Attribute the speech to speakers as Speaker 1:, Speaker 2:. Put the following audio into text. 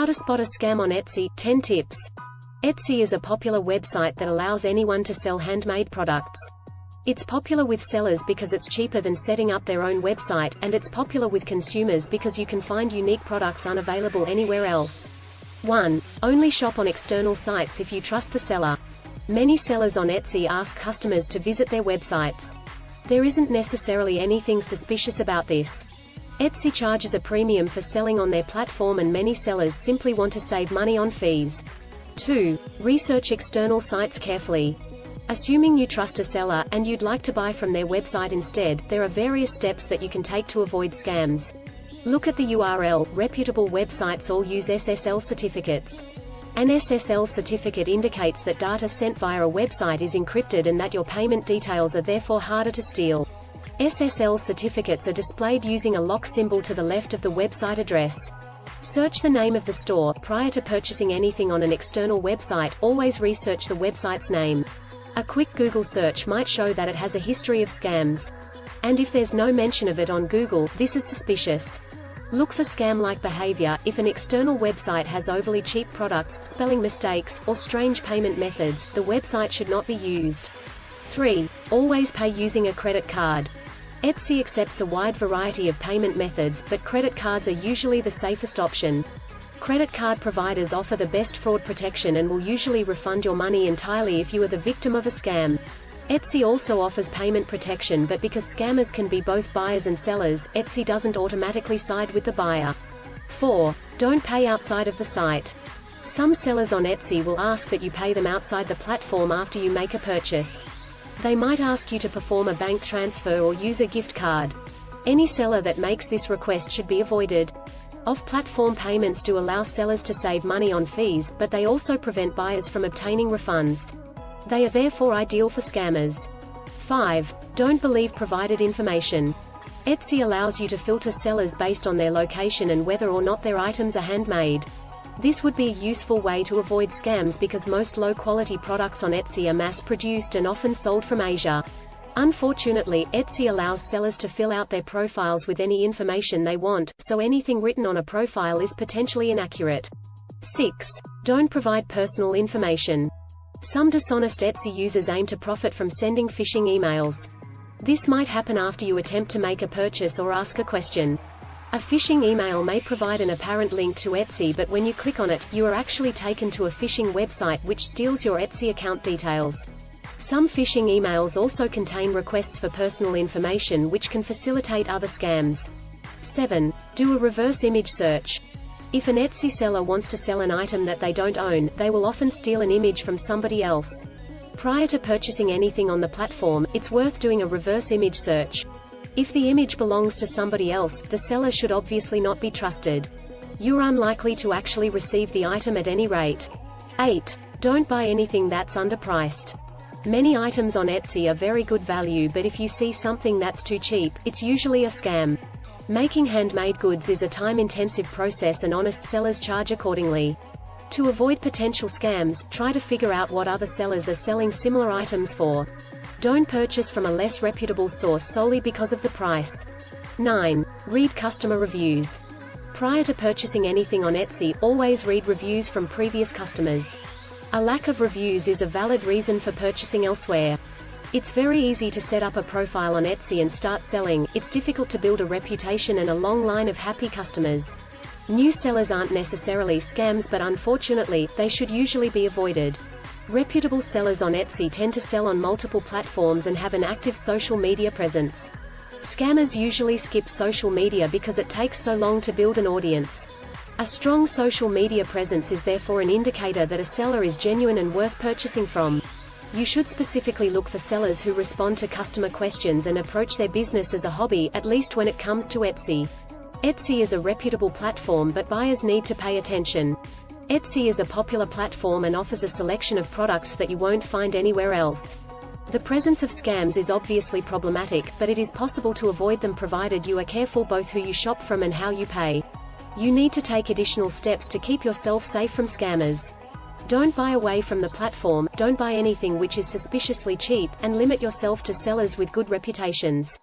Speaker 1: to spot a scam on Etsy, 10 tips. Etsy is a popular website that allows anyone to sell handmade products. It's popular with sellers because it's cheaper than setting up their own website, and it's popular with consumers because you can find unique products unavailable anywhere else. 1. Only shop on external sites if you trust the seller. Many sellers on Etsy ask customers to visit their websites. There isn't necessarily anything suspicious about this. Etsy charges a premium for selling on their platform, and many sellers simply want to save money on fees. 2. Research external sites carefully. Assuming you trust a seller, and you'd like to buy from their website instead, there are various steps that you can take to avoid scams. Look at the URL. Reputable websites all use SSL certificates. An SSL certificate indicates that data sent via a website is encrypted and that your payment details are therefore harder to steal. SSL certificates are displayed using a lock symbol to the left of the website address. Search the name of the store. Prior to purchasing anything on an external website, always research the website's name. A quick Google search might show that it has a history of scams. And if there's no mention of it on Google, this is suspicious. Look for scam-like behavior. If an external website has overly cheap products, spelling mistakes, or strange payment methods, the website should not be used. 3. Always pay using a credit card. Etsy accepts a wide variety of payment methods, but credit cards are usually the safest option. Credit card providers offer the best fraud protection and will usually refund your money entirely if you are the victim of a scam. Etsy also offers payment protection, but because scammers can be both buyers and sellers, Etsy doesn't automatically side with the buyer. 4. Don't pay outside of the site. Some sellers on Etsy will ask that you pay them outside the platform after you make a purchase. They might ask you to perform a bank transfer or use a gift card. Any seller that makes this request should be avoided. Off-platform payments do allow sellers to save money on fees, but they also prevent buyers from obtaining refunds. They are therefore ideal for scammers. 5. Don't believe provided information. Etsy allows you to filter sellers based on their location and whether or not their items are handmade. This would be a useful way to avoid scams because most low-quality products on Etsy are mass-produced and often sold from Asia. Unfortunately, Etsy allows sellers to fill out their profiles with any information they want, so anything written on a profile is potentially inaccurate. 6. Don't provide personal information. Some dishonest Etsy users aim to profit from sending phishing emails. This might happen after you attempt to make a purchase or ask a question. A phishing email may provide an apparent link to Etsy, but when you click on it, you are actually taken to a phishing website which steals your Etsy account details. Some phishing emails also contain requests for personal information which can facilitate other scams. 7. Do a reverse image search. If an Etsy seller wants to sell an item that they don't own, they will often steal an image from somebody else. Prior to purchasing anything on the platform, it's worth doing a reverse image search. If the image belongs to somebody else, the seller should obviously not be trusted. You're unlikely to actually receive the item at any rate. 8. Don't buy anything that's underpriced. Many items on Etsy are very good value, but if you see something that's too cheap, it's usually a scam. Making handmade goods is a time-intensive process and honest sellers charge accordingly. To avoid potential scams, try to figure out what other sellers are selling similar items for. Don't purchase from a less reputable source solely because of the price. 9. Read customer reviews. Prior to purchasing anything on Etsy, always read reviews from previous customers. A lack of reviews is a valid reason for purchasing elsewhere. It's very easy to set up a profile on Etsy and start selling. It's difficult to build a reputation and a long line of happy customers. New sellers aren't necessarily scams, but unfortunately, they should usually be avoided. Reputable sellers on Etsy tend to sell on multiple platforms and have an active social media presence. Scammers usually skip social media because it takes so long to build an audience. A strong social media presence is therefore an indicator that a seller is genuine and worth purchasing from. You should specifically look for sellers who respond to customer questions and approach their business as a hobby, at least when it comes to Etsy. Etsy is a reputable platform, but buyers need to pay attention. Etsy is a popular platform and offers a selection of products that you won't find anywhere else. The presence of scams is obviously problematic, but it is possible to avoid them provided you are careful both who you shop from and how you pay. You need to take additional steps to keep yourself safe from scammers. Don't buy away from the platform, don't buy anything which is suspiciously cheap, and limit yourself to sellers with good reputations.